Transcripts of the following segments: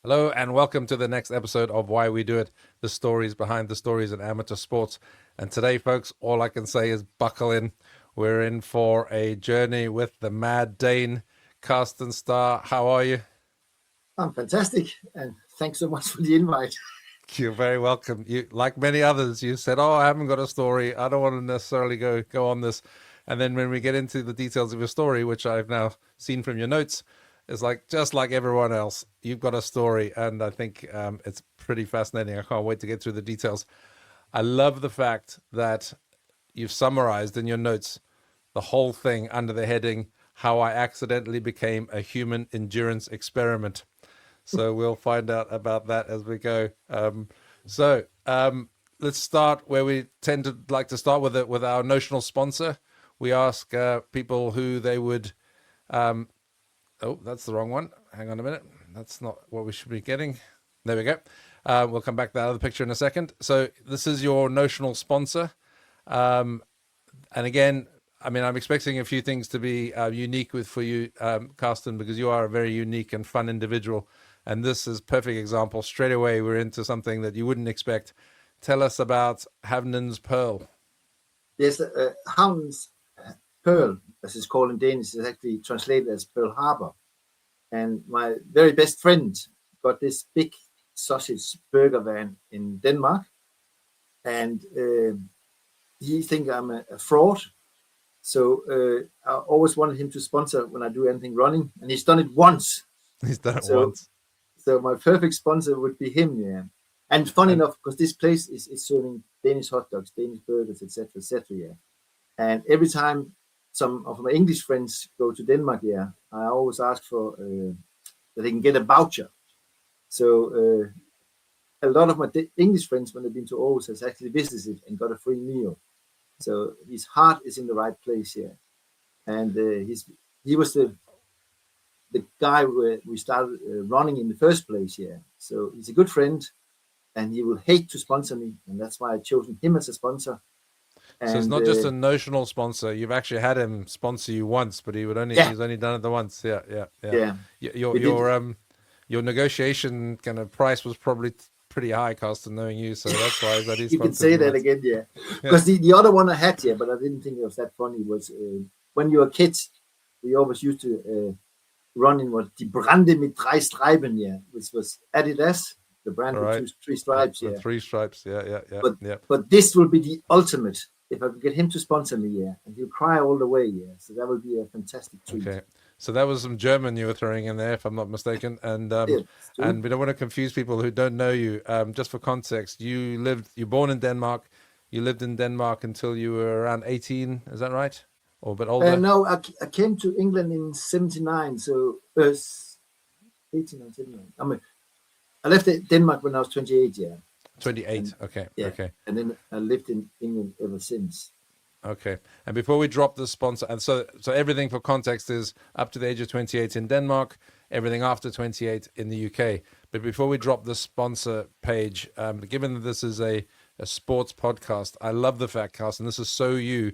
Hello and welcome to the next episode of Why We Do It, the stories behind the stories in amateur sports. And today, folks, all I can say is buckle in. We're in for a journey with the mad Dane, Carsten Staehr. How are you? I'm fantastic, and thanks so much for the invite. You're very welcome. You, like many others, you said, "Oh, I haven't got a story. I don't want to necessarily go on this." And then when we get into the details of your story, which I've now seen from your notes, it's like just like everyone else, you've got a story, and I think it's pretty fascinating. I can't wait to get through the details. I love the fact that you've summarized in your notes the whole thing under the heading "How I Accidentally Became a Human Endurance Experiment." So we'll find out about that as we go. Let's start where we tend to like to start with our notional sponsor. We ask people who they would. Oh, that's the wrong one. Hang on a minute. That's not what we should be getting. There we go. We'll come back to that other picture in a second. So this is your notional sponsor. And again, I mean, I'm expecting a few things to be unique for you, Carsten, because you are a very unique and fun individual. And this is a perfect example. Straight away, we're into something that you wouldn't expect. Tell us about Havnens Pearl. Yes, Havnens Pearl, as it's called in Danish, is actually translated as Pearl Harbor. And my very best friend got this big sausage burger van in Denmark. And he thinks I'm a fraud. So I always wanted him to sponsor when I do anything running. And he's done it once. He's done it once. So my perfect sponsor would be him, yeah. And funny enough, because this place is serving Danish hot dogs, Danish burgers, etc., yeah. And every time some of my English friends go to Denmark, yeah, I always ask for that they can get a voucher. So a lot of my English friends, when they've been to Aarhus, has actually visited and got a free meal. So his heart is in the right place here, and he was the guy where we started running in the first place. Yeah, so he's a good friend, and he will hate to sponsor me, and that's why I chosen him as a sponsor. And, so it's not just a notional sponsor. You've actually had him sponsor you once, but he's only done it the once. Yeah. Your negotiation kind of price was probably pretty high, Carsten, knowing you. So that's why that is. You can say that again, yeah. Because the other one I had, yeah, but I didn't think it was that funny. Was when you were kids, we always used to run in what Die Brande mit 3 Streifen, yeah, which was Adidas, the brand with three stripes, yeah. The 3 stripes, yeah. But this will be the ultimate. If I could get him to sponsor me, yeah, and he'll cry all the way, yeah. So that would be a fantastic treat. Okay. So that was some German you were throwing in there, if I'm not mistaken. And and we don't want to confuse people who don't know you. Just for context, you're born in Denmark. You lived in Denmark until you were around 18. Is that right? Or a bit older? No, I came to England in 79. So 18 or 79. I left Denmark when I was 28, yeah. 28, okay. And then I lived in England ever since. Okay. And before we drop the sponsor, and so everything for context is up to the age of 28 in Denmark, everything after 28 in the UK. But before we drop the sponsor page, given that this is a sports podcast, I love the fact, Carsten, this is so you,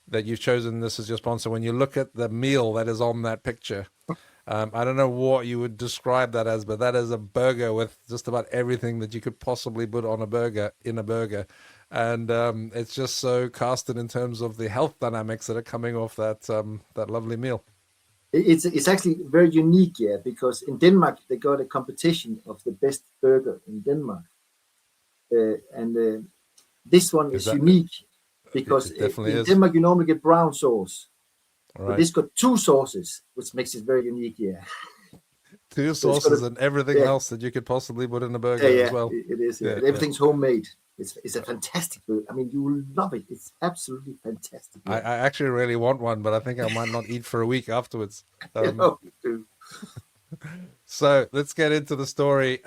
that you've chosen this as your sponsor. When you look at the meal that is on that picture, I don't know what you would describe that as, but that is a burger with just about everything that you could possibly put on a burger, in a burger. And it's just so Carsten in terms of the health dynamics that are coming off that lovely meal. It's actually very unique, yeah, because in Denmark, they got a competition of the best burger in Denmark. And this one is unique because in Denmark, you normally get brown sauce. Right. But this got 2 sauces, which makes it very unique, yeah. 2 sauces and everything else that you could possibly put in a burger as well. It is. Yeah. Everything's homemade. It's a fantastic burger. I mean, you will love it. It's absolutely fantastic. Yeah. I actually really want one, but I think I might not eat for a week afterwards. So let's get into the story.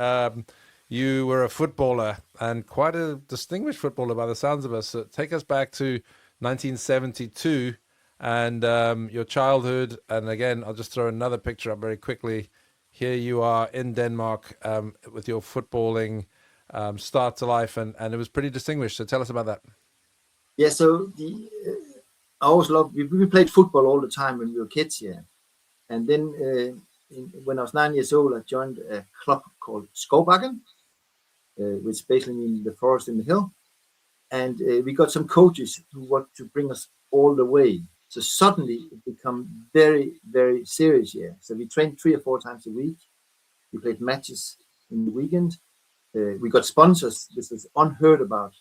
You were a footballer and quite a distinguished footballer by the sounds of it. So take us back to 1972. And your childhood, and again, I'll just throw another picture up very quickly. Here you are in Denmark with your footballing start to life, and it was pretty distinguished. So tell us about that. Yeah, so I always loved, we played football all the time when we were kids, yeah. And then when I was 9 years old, I joined a club called Skovbakken, which basically means the forest in the hill. And we got some coaches who want to bring us all the way. So suddenly it became very, very serious. Yeah. So we trained 3 or 4 times a week. We played matches in the weekend. We got sponsors. This was unheard about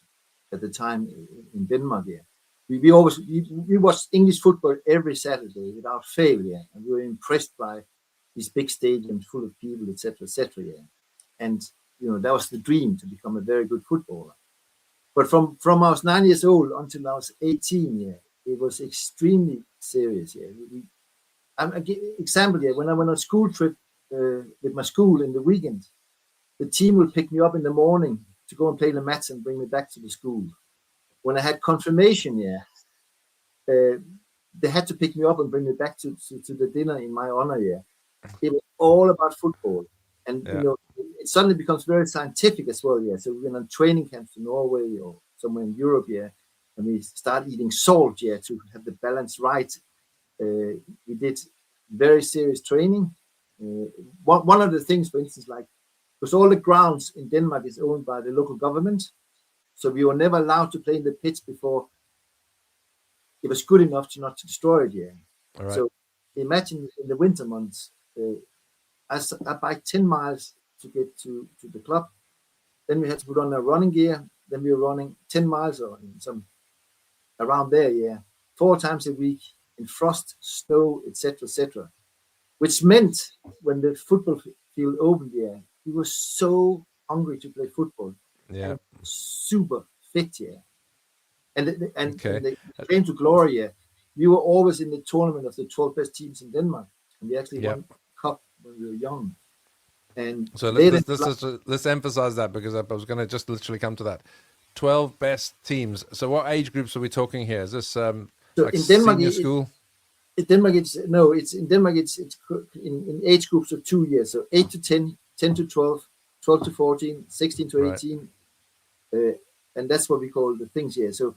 at the time in Denmark. Yeah. We watched English football every Saturday without fail. Yeah. And we were impressed by these big stadiums full of people, etc., etc. Yeah. And that was the dream, to become a very good footballer. But from I was 9 years old until I was 18, yeah, it was extremely serious. Yeah, I give example. Yeah, when I went on a school trip with my school in the weekend, the team would pick me up in the morning to go and play the match and bring me back to the school. When I had confirmation, yeah, they had to pick me up and bring me back to the dinner in my honor. Yeah, it was all about football, and it suddenly becomes very scientific as well. Yeah, so we went on training camps to Norway or somewhere in Europe. Yeah, and we started eating salt. Yeah, to have the balance right. We did very serious training. One of the things, for instance, like because all the grounds in Denmark is owned by the local government, so we were never allowed to play in the pitch before it was good enough to not to destroy it. Yeah. All right. So imagine in the winter months. I biked 10 miles to get to the club. Then we had to put on a running gear. Then we were running 10 miles or some around there, yeah, 4 times a week in frost, snow, etc., etc. Which meant when the football field opened, yeah, we were so hungry to play football. Yeah. And super fit, yeah. And Okay. the claim to glory, yeah, we were always in the tournament of the 12 best teams in Denmark. And we actually won cup when we were young. And so let's emphasize that, because I was going to just literally come to that. 12 best teams. So what age groups are we talking here? Is this like in Denmark, senior school? In Denmark, it's in age groups of 2 years. So 8 to 10, 10 to 12, 12 to 14, 16 to 18. Right. And that's what we call the things here. So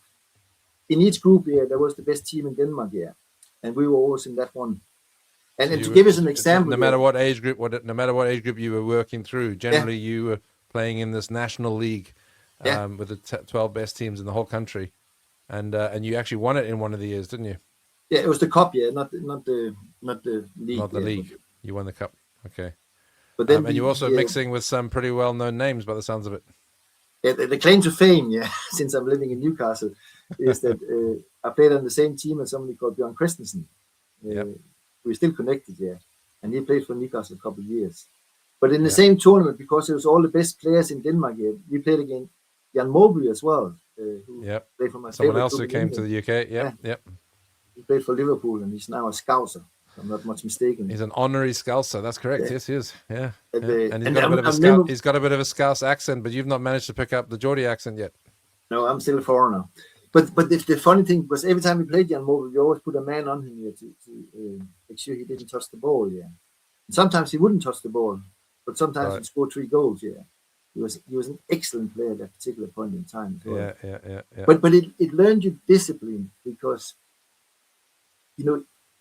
in each group, yeah, there was the best team in Denmark, yeah. And we were always in that one. And to give us an example, no matter what age group, no matter what age group you were working through, generally you were playing in this national league with the 12 best teams in the whole country, and you actually won it in one of the years, didn't you? Yeah, it was the cup, yeah, not the league. Not the league. You won the cup, okay. But then and you're also mixing with some pretty well-known names by the sounds of it. Yeah, the claim to fame, yeah, since I'm living in Newcastle, is that I played on the same team as somebody called Bjørn Christensen. We're still connected, yeah. And he played for Newcastle a couple of years. But in the same tournament, because it was all the best players in Denmark, yeah, we played against Jan Måby as well. Who played for my someone else who came to the UK. Yep. He played for Liverpool, and he's now a Scouser. I'm not much mistaken. He's an honorary Scouser. That's correct. Yes, he is. Yeah. And he's got a bit of a Scouse accent, but you've not managed to pick up the Geordie accent yet. No, I'm still a foreigner. But the funny thing was, every time we played Jan Måby, we always put a man on him here to make sure he didn't touch the ball. Yeah. And sometimes he wouldn't touch the ball, but sometimes he'd score 3 goals. Yeah. He was an excellent player at that particular point in time as well. Yeah. But it learned you discipline, because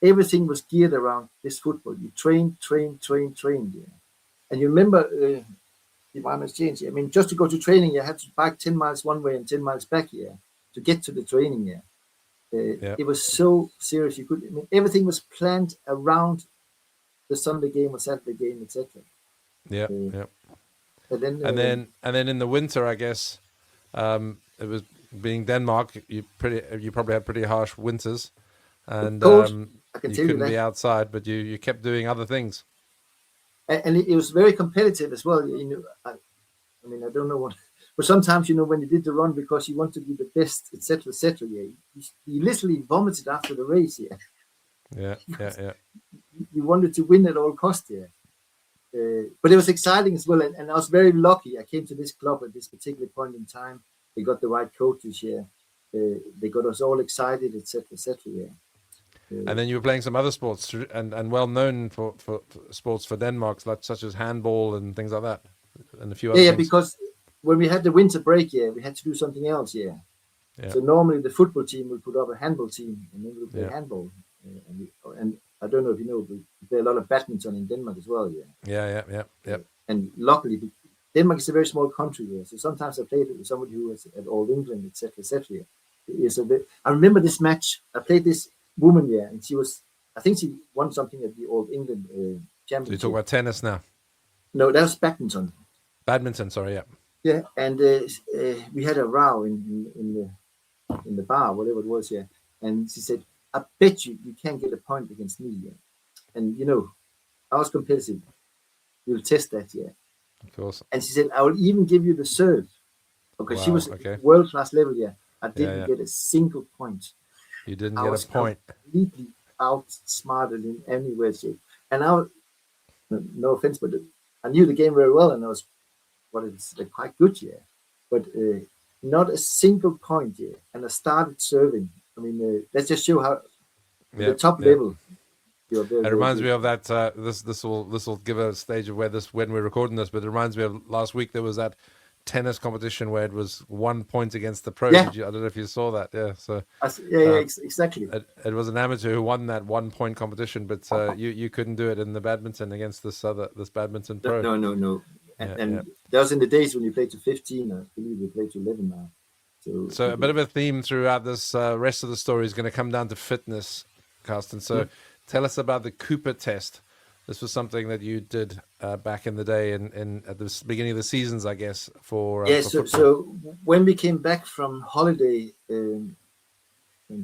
everything was geared around this football. You trained. Yeah. And you remember the environment's changed. I mean, just to go to training, you had to bike 10 miles one way and 10 miles back here to get to the training. Yeah. It was so serious. Everything was planned around the Sunday game or Saturday game, etc. Yeah. And then in the winter, I guess, it was being Denmark. You probably had pretty harsh winters, and you couldn't be outside, but you kept doing other things. And it was very competitive as well. I mean, I don't know what, but sometimes when you did the run because you want to be the best, etc., etc. Yeah, you literally vomited after the race. Yeah. You wanted to win at all costs. Yeah. But it was exciting as well, and I was very lucky. I came to this club at this particular point in time. They got the right coaches here. They got us all excited, etc., etc. Yeah. And then you were playing some other sports, and well known for sports for Denmark, such as handball and things like that, and a few other things. Because when we had the winter break, we had to do something else. So normally the football team would put up a handball team, and then we would play handball. And I don't know if you know, but we play a lot of badminton in Denmark as well. Yeah. Yeah. And luckily, Denmark is a very small country here. So sometimes I played with somebody who was at All England, etc. I remember this match. I played this woman, and I think she won something at the All England So you championship. talk about tennis now. No, that was badminton. Badminton, sorry, yeah. Yeah, and we had a row in the bar, whatever it was, and she said, "I bet you can't get a point against me." Yeah. And I was competitive. We'll test that, Of course. And she said, "I will even give you the serve," because she Wow, was okay. world class level. I didn't Yeah. get a single point. You didn't I get was a point. completely outsmarted in any way, shape. And no offense, but I knew the game very well, and I was quite good, but not a single point, and I started serving. I mean, let's just show how the top level. You're very, it reminds me of that. This will give a stage of when we're recording this, but it reminds me of last week there was that tennis competition where it was 1 point against the pro. Yeah. I don't know if you saw that. Yeah. So exactly. It was an amateur who won that 1 point competition, but you couldn't do it in the badminton against this badminton pro. No. And that was in the days when you played to 15. I believe you played to 11 now. So a bit of a theme throughout this rest of the story is going to come down to fitness, Carsten. So tell us about the Cooper test. This was something that you did back in the day at the beginning of the seasons, I guess, for so when we came back from holiday and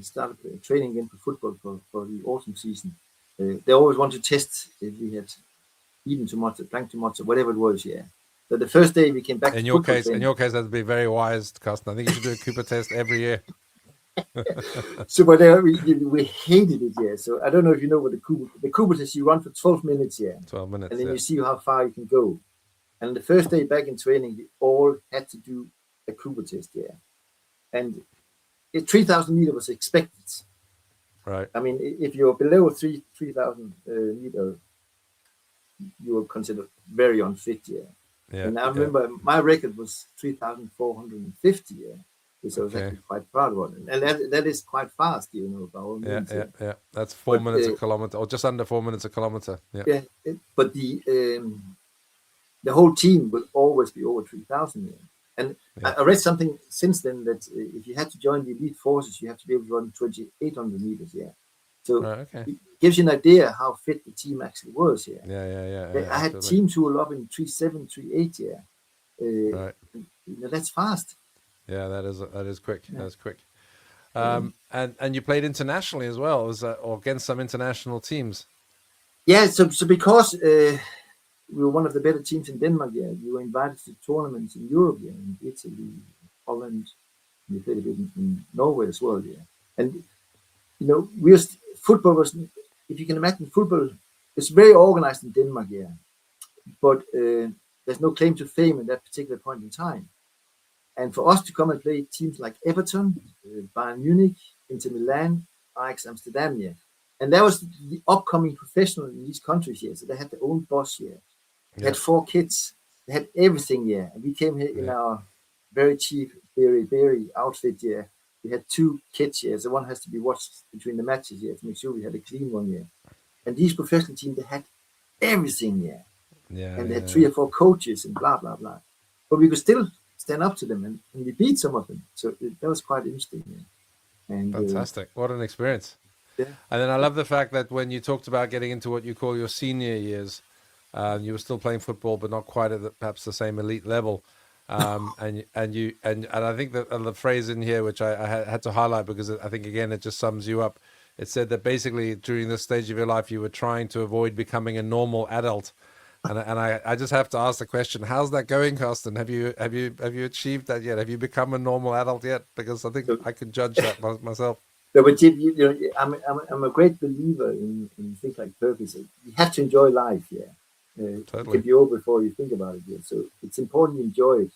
started training again for football for the autumn season, they always want to test if we had eaten too much or drank too much or whatever it was, So the first day we came back in your case, that'd be very wise, Carsten. I think you should do a Cooper test every year. So, but we hated it, So I don't know if you know what the Cooper test, you run for 12 minutes, 12 minutes, and then you see how far you can go. And the first day back in training, we all had to do a Cooper test, And 3,000 meter was expected. Right. I mean, if you're below 3,000 meter, you were considered very unfit, And I remember my record was 3,450, which I was actually quite proud of. And that is quite fast, by all means. Yeah. That's 4 minutes a kilometer, or just under 4 minutes a kilometer. Yeah. But the whole team will always be over 3,000. And I read something since then that if you had to join the elite forces, you have to be able to run 2,800 meters. So it gives you an idea how fit the team actually was. Yeah. I had teams who were up in 3.7, 3.8. Right. That's fast. Yeah, that is quick. That's quick. And you played internationally as well, or against some international teams. Yeah. So because we were one of the better teams in Denmark, we were invited to tournaments in Europe, in Italy, Holland. We played a bit in Norway as well, And football was, if you can imagine, football is very organized in Denmark, but there's no claim to fame at that particular point in time. And for us to come and play teams like Everton, Bayern Munich, Inter Milan, Ajax Amsterdam, and that was the upcoming professional in these countries, So they had their own boss, They had 4 kids. They had everything, And we came here in our very cheap, very, very outfit, We had 2 kids, So one has to be watched between the matches, to make sure we had a clean one, And these professional teams, they had everything, And they had 3 or 4 coaches and blah, blah, blah. But we could still stand up to them and we beat some of them. So that was quite interesting. And fantastic. What an experience. Yeah. And then I love the fact that when you talked about getting into what you call your senior years, you were still playing football, but not quite at perhaps the same elite level. And I think that the phrase in here, which I had to highlight because I think, again, it just sums you up. It said that basically during this stage of your life, you were trying to avoid becoming a normal adult. And I just have to ask the question: how's that going, Carsten? Have you achieved that yet? Have you become a normal adult yet? Because I think I can judge that myself. No, but I'm a great believer in things like purpose. You have to enjoy life, Totally. It can be over before you think about it. So it's important to enjoy it.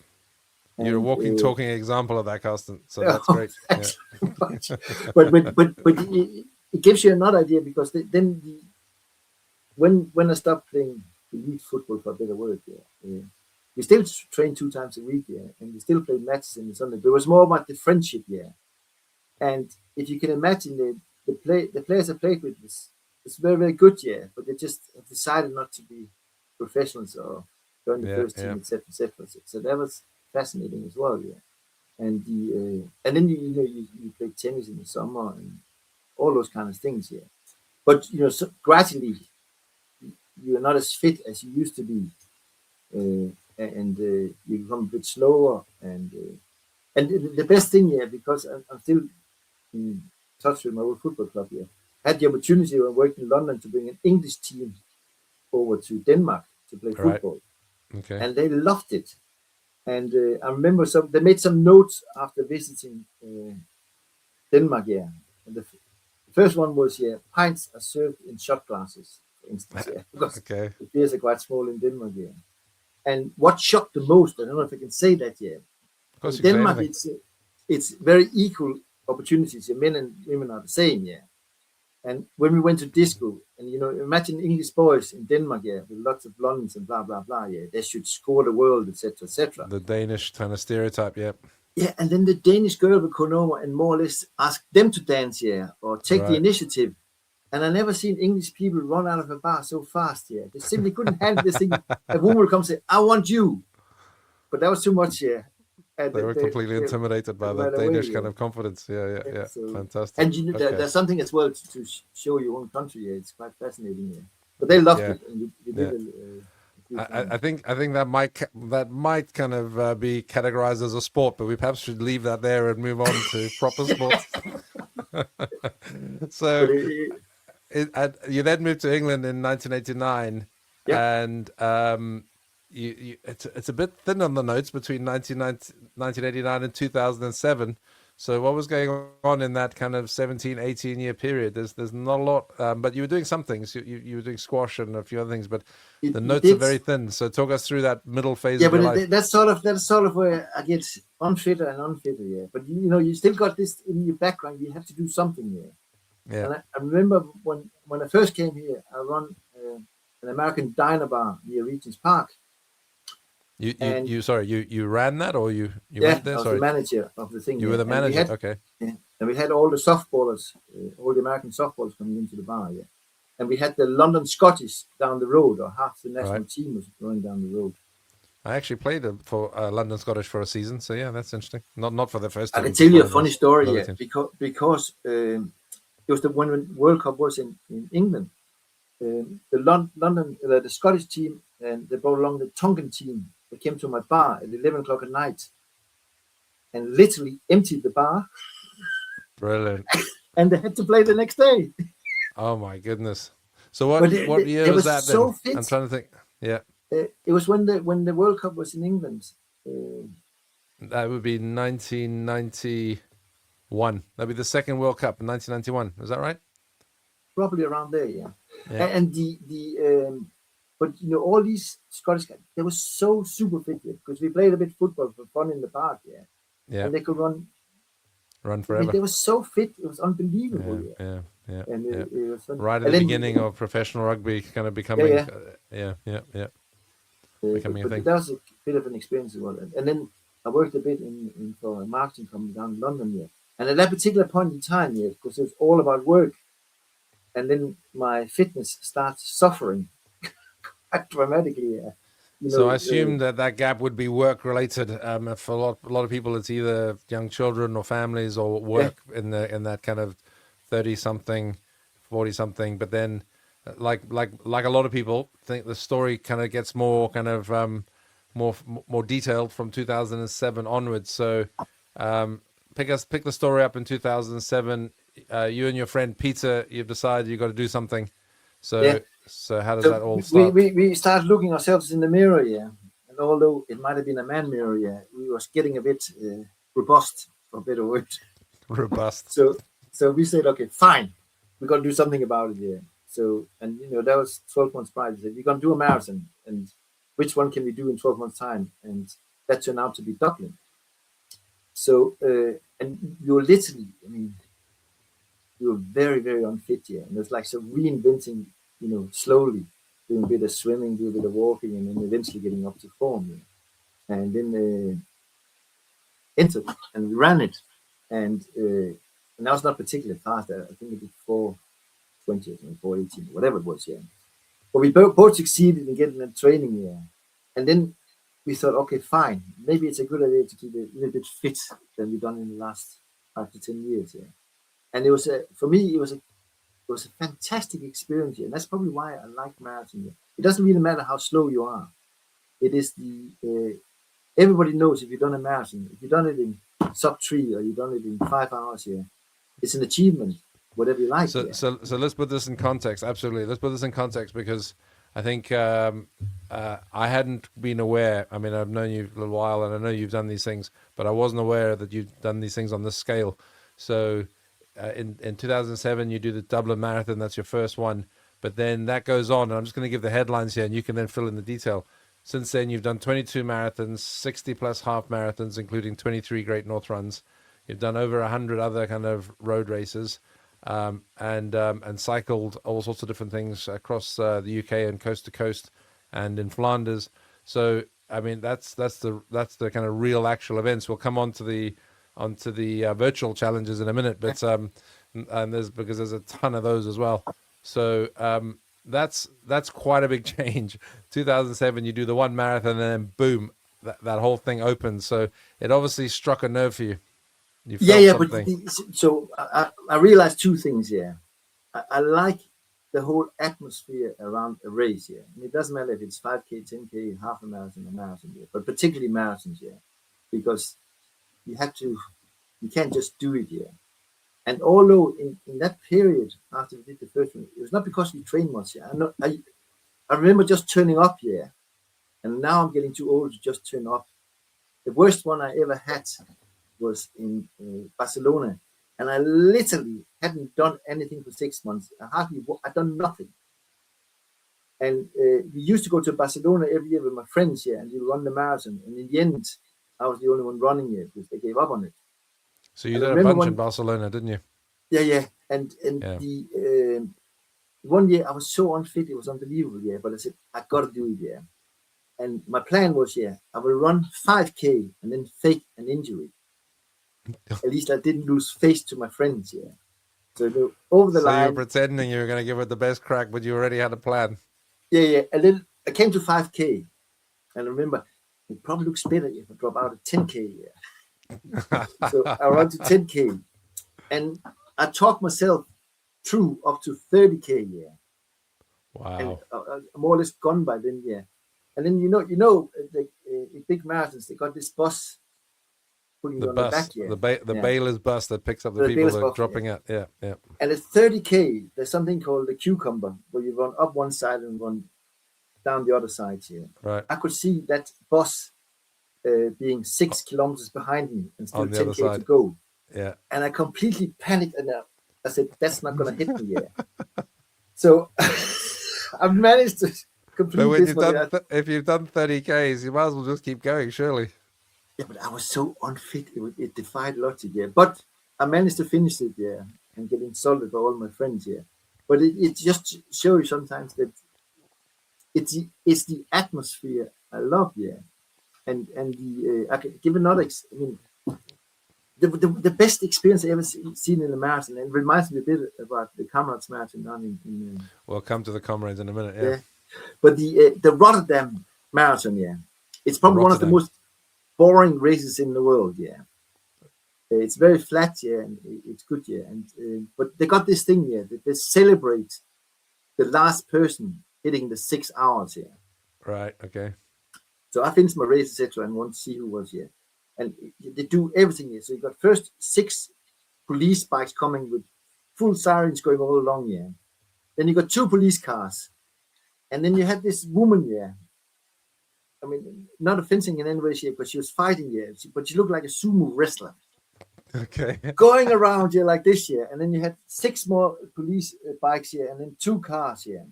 You're a walking, talking example of that, Carsten. So that's great. But it gives you another idea, because then when I stopped playing elite football, for a better word, we still train 2 times a week, and we still play matches in the Sunday. But it was more about the friendship, And if you can imagine the players I played with was it's very, very good, yeah. But they just have decided not to be professionals or join the first team, etc., etc. So that was fascinating as well, yeah. And and then you play tennis in the summer and all those kind of things, yeah. But so gradually you're not as fit as you used to be, and you become a bit slower. And the best thing, yeah, because I'm still in touch with my old football club here. I had the opportunity when working in London to bring an English team over to Denmark to play football, Okay. and they loved it. And I remember they made some notes after visiting Denmark, yeah. And the first one was, yeah, pints are served in shot glasses, for instance, yeah, because Okay. the beers are quite small in Denmark, yeah. And what shocked the most, I don't know if I can say that yet. Of course, In you can say Denmark, anything. it's very equal opportunities. Yeah, men and women are the same, yeah. And when we went to disco, and imagine English boys in Denmark, yeah, with lots of blondes and blah blah blah, yeah, they should score the world, etc., etc. The Danish kind of stereotype, yep. Yeah, and then the Danish girl would come over and more or less ask them to dance, yeah, or take the initiative. And I never seen English people run out of a bar so fast, yeah. They simply couldn't handle this thing. A woman would come and say, "I want you," but that was too much, yeah. And They were completely intimidated by that right away, Danish yeah. kind of confidence. Yeah. So, Fantastic. and there's something as well to show your own country. Yeah, it's quite fascinating. Yeah, but they loved it, and you did I think that might kind of be categorized as a sport, but we perhaps should leave that there and move on to proper sports. So you then moved to England in 1989, and it's a bit thin on the notes between 1989 and 2007. So what was going on in that kind of 17, 18-year period? There's not a lot, but you were doing some things. You were doing squash and a few other things, but the notes are very thin. So talk us through that middle phase of your life. That's sort of where I get unfitter and unfitter. Yeah, but you still got this in your background. You have to do something. Yeah. And I remember when I first came here, I run an American diner bar near Regent's Park. You ran that, or you went there? I was the manager of the thing. You were the manager, okay. Yeah, and we had all the softballers, all the American softballers coming into the bar, yeah. And we had the London Scottish down the road, or half the national team was going down the road. I actually played for London Scottish for a season, so yeah, that's interesting. Not for the first team. I can tell you a funny story, yeah, because it was when World Cup was in England. The Scottish team, and they brought along the Tongan team. They came to my bar at 11 o'clock at night and literally emptied the bar. Brilliant. And they had to play the next day. Oh my goodness. So what year was that so then? Fit. I'm trying to think. Yeah. It was when the World Cup was in England. That would be 1991. That'd be the second World Cup in 1991. Is that right? Probably around there, yeah. And but all these Scottish guys, they were so super fit, because we played a bit football for fun in the park, yeah. And they could run forever. I mean, they were so fit, it was unbelievable. Yeah. And it was fun. Right at the beginning of professional rugby, kind of becoming becoming a thing. That was a bit of an experience as well. And then I worked a bit in for a marketing company down in London, yeah. And at that particular point in time, yeah, because it was all about work, and then my fitness starts suffering quite dramatically. Yeah. So I assume that gap would be work related. For a lot of people, it's either young children or families or work in that kind of 30-something, 40-something. But then, like a lot of people, think the story kind of gets more kind of more detailed from 2007 onwards. So pick the story up in 2007. You and your friend Peter, you've decided you've got to do something. So how does that all start? We started looking ourselves in the mirror, yeah. And although it might have been a man mirror, yeah, we was getting a bit robust, for a better word. Robust. So we said, okay, fine, we're gonna do something about it, yeah. So, and that was 12 months prior. We said, we're gonna do a marathon, and which one can we do in 12 months time? And that turned out to be Dublin. So and you're literally, I mean, you were very, very unfit, yeah. And it was like so reinventing, slowly, doing a bit of swimming, doing a bit of walking, and then eventually getting up to form. Yeah. And then entered, and we ran it. And that was not particularly fast. I think we did 20th and 4:18, whatever it was, yeah. But we both succeeded in getting a training, yeah. And then we thought, okay, fine, maybe it's a good idea to keep a little bit fit than we've done in the last 5 to 10 years, yeah. And it was for me, it was a fantastic experience, yeah. And that's probably why I like marathon. Yeah. It doesn't really matter how slow you are. It is everybody knows if you've done a marathon, if you've done it in sub 3 or you've done it in 5 hours, yeah, it's an achievement, whatever you like. So, yeah. so let's put this in context. Absolutely, let's put this in context because I think I hadn't been aware. I mean, I've known you a little while, and I know you've done these things, but I wasn't aware that you've done these things on this scale. So, in 2007, you do the Dublin Marathon. That's your first one, but then that goes on. And I'm just going to give the headlines here, and you can then fill in the detail. Since then, you've done 22 marathons, 60 plus half marathons, including 23 Great North runs. You've done over 100 other kind of road races, and cycled all sorts of different things across the UK and coast to coast, and in Flanders. So I mean, that's the kind of real actual events. We'll come on to the virtual challenges in a minute, but and there's a ton of those as well. So that's quite a big change. 2007, you do the one marathon, and then boom, that whole thing opens. So it obviously struck a nerve for you. You felt something. But so I realized two things here. I like the whole atmosphere around a race here. And it doesn't matter if it's 5K, 10K, half a marathon, here, but particularly marathons here, because you can't just do it here. And although in that period after we did the first one, it was not because we trained much here. I remember just turning up here, and now I'm getting too old to just turn up. The worst one I ever had was in Barcelona, and I literally hadn't done anything for 6 months. I'd done nothing. And we used to go to Barcelona every year with my friends here, and we run the marathon. And in the end, I was the only one running it because they gave up on it. So you did a bunch in Barcelona, didn't you? Yeah. And the one year I was so unfit, it was unbelievable. Yeah, but I said I got to do it. Yeah, and my plan was, I will run 5K and then fake an injury. At least I didn't lose face to my friends. Yeah, so over the line. So you were pretending you were going to give it the best crack, but you already had a plan. Yeah. And then I came to 5K, and I remember it probably looks better if I drop out at 10K. Yeah. So I ran to 10K, and I talked myself through up to 30K. Yeah. Wow. And I'm more or less gone by then. Yeah. And then the big marathons, they got this bus putting you on the back. Yeah. The bailer's bus that picks up the people that are dropping out. Yeah. And at 30K, there's something called the cucumber, where you run up one side and run down the other side here. Right. I could see that bus being 6 kilometers behind me and still 10K to go. Yeah. And I completely panicked, and I said, that's not going to hit me yet. So I've managed to complete this. If you've done 30Ks, you might as well just keep going, surely. Yeah, but I was so unfit. It defied logic, yeah. But I managed to finish it, yeah, and get insulted by all my friends, yeah. But it just shows you sometimes that it's the atmosphere I love, yeah. And I can give another. I mean, the best experience I ever seen in a marathon, and it reminds me a bit about the Comrades Marathon down in we'll come to the Comrades in a minute, yeah. But the Rotterdam Marathon, yeah, it's probably one of the most boring races in the world, yeah. It's very flat, yeah, and it's good, yeah. And but they got this thing, yeah, that they celebrate the last person hitting the 6 hours, yeah. Right. Okay. So I finished my race, etc., and want to see who was here. And they do everything here. So you got first 6 police bikes coming with full sirens going all along here. Then you got 2 police cars, and then you had this woman here. I mean, not offending in any way, but she was fighting here. But she looked like a sumo wrestler. Okay. Going around here like this here, and then you had 6 more police bikes here, and then 2 cars here.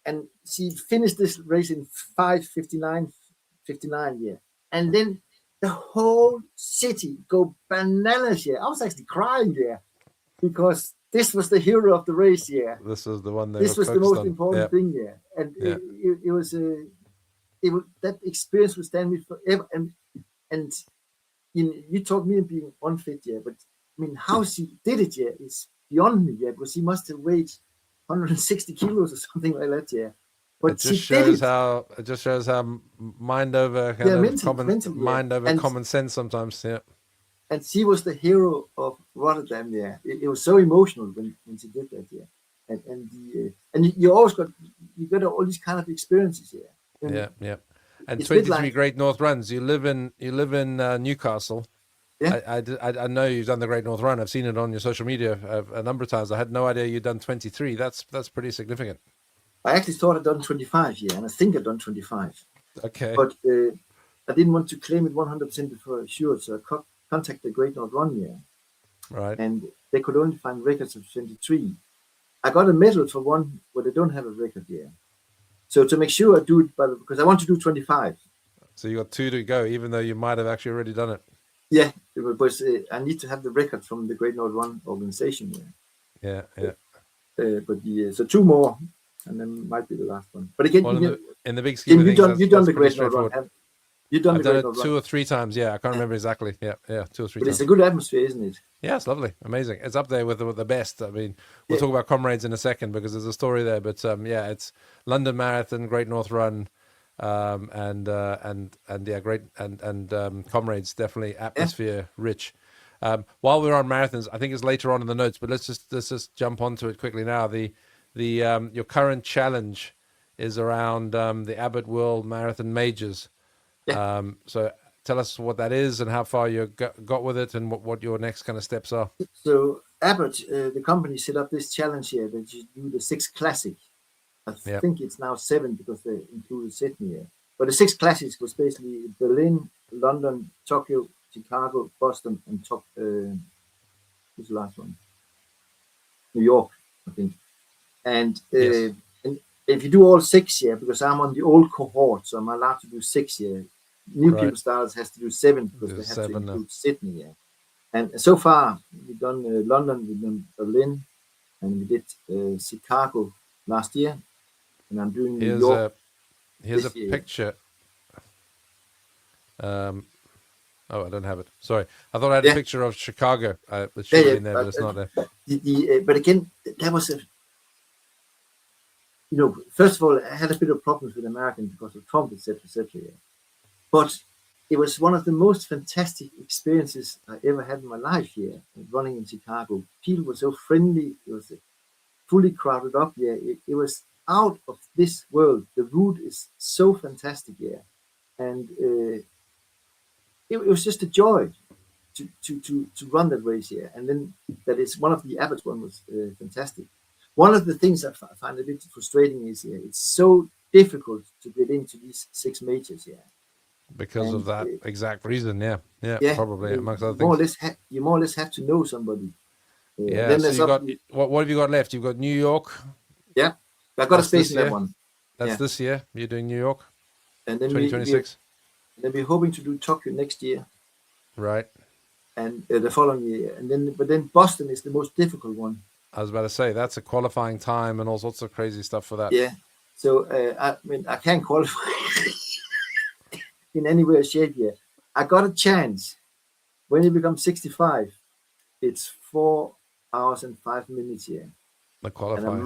And she finished this race in 5:59 here, and then the whole city go bananas here. I was actually crying here because this was the hero of the race here. This was the one. This was the most important thing here, and it was that experience will stand me forever. And you talk me being unfit here, but I mean how she did it here is beyond me, yeah, because he must have weighed 160 kilos or something like that, yeah. But It he just did shows it. how mind over kind Yeah, of common mentally, yeah. mind over common sense sometimes. Yeah, And she was the hero of Rotterdam, yeah. It was so emotional when she did that, yeah. And you always got all these kind of experiences, yeah. And yeah. And it's a bit 23 like, Great North Runs. You live in Newcastle. yeah, I know you've done the Great North Run. I've seen it on your social media a number of times. I had no idea you'd done 23. That's pretty significant. I actually thought I'd done 25, yeah, and I think I'd done 25. Okay. But I didn't want to claim it 100% before sure, so I contacted the Great North Run, yeah, Right. and they could only find records of 23. I got a medal for one, but they don't have a record, yeah. So to make sure I do it, because I want to do 25. So you got 2 to go, even though you might have actually already done it. Yeah, but I need to have the record from the Great North Run organization, yeah. Yeah. So 2 more, and then might be the last one. But again, Well, in the big scheme Jim, of things, you've done that's the pretty Great North Run. straightforward. You've done I've the done Great it North 2 Run. or 3 times. Yeah, I can't remember exactly. Yeah, 2 or 3 But times. it's a good atmosphere, isn't it? Yeah, it's lovely, amazing. It's up there with the best. I mean, we'll Yeah. talk about comrades in a second because there's a story there. But yeah, it's London Marathon, Great North Run, and yeah, great and comrades definitely atmosphere rich. While we're on marathons, I think it's later on in the notes, but let's just jump onto it quickly now. The your current challenge is around the Abbott World Marathon Majors. Yeah. So tell us what that is and how far you got with it and what your next kind of steps are. So Abbott, the company, set up this challenge here that you do the 6 classic. I Yeah. think it's now 7 because they included Sydney here. But the 6 classics was basically Berlin, London, Tokyo, Chicago, Boston, and who's the last one? New York, I think. And Yes. and if you do all 6 here, because I'm on the old cohort, so I'm allowed to do 6 here. New Right. people starters has to do 7 because Do they have 7 to now. include Sydney here. And so far, we've done London, we've done Berlin, and we did Chicago last year. And I'm doing New York Here's a this year. picture. Oh, I don't have it. Sorry, I thought I had a picture of Chicago. It should have been there, but it's not there. But again, that was first of all, I had a bit of problems with Americans because of Trump, etc., etc. But it was one of the most fantastic experiences I ever had in my life here, running in Chicago. People were so friendly. It was fully crowded up. Yeah, it was out of this world. The route is so fantastic here, and it was just a joy to run that race here. And then that is one of the Abbott one was fantastic. One of the things I find a bit frustrating is it's so difficult to get into these 6 majors here. Because of that exact reason, yeah, probably amongst other things. You more or less have to know somebody. Yeah. Then So there's you got what have you got left? You've got New York. Yeah, I got a That's space this in that year? one. That's this year. You're doing New York, And then 2026. then we're hoping to do Tokyo next year, Right. and the following year. And then Boston is the most difficult one. I was about to say that's a qualifying time and all sorts of crazy stuff for that. Yeah. So I mean, I can't qualify in any way or shape yet. I got a chance. When you become 65, it's 4 hours and 5 minutes here. The And qualifying.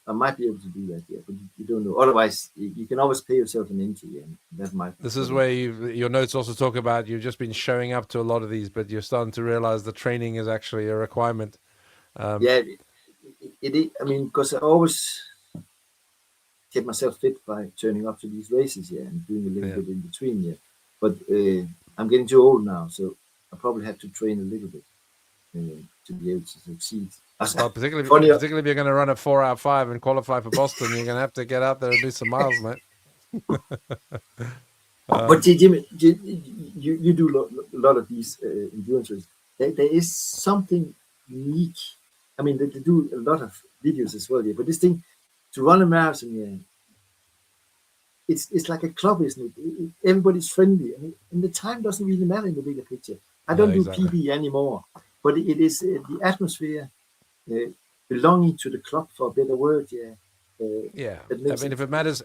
I might be able to do that, yeah, but you don't know. Otherwise, you can always pay yourself an entry, and that might. This is where your notes also talk about you've just been showing up to a lot of these, but you're starting to realize the training is actually a requirement. Yeah, I mean, because I always kept myself fit by turning up to these races, yeah, and doing a little bit in between, yeah. But I'm getting too old now, so I probably have to train a little bit to be able to succeed. Well, particularly if you're going to run a 4 hour 5 and qualify for Boston, you're going to have to get out there and do some miles, mate. But Jimmy, you do a lot of these endurance races. There is something unique. I mean, they do a lot of videos as well, yeah. But this thing to run a marathon, yeah, it's like a club, isn't it? Everybody's friendly, and the time doesn't really matter in the bigger picture. I don't do PB anymore, but it is the atmosphere, belonging to the club, for a better word, yeah. Yeah, I mean, if it matters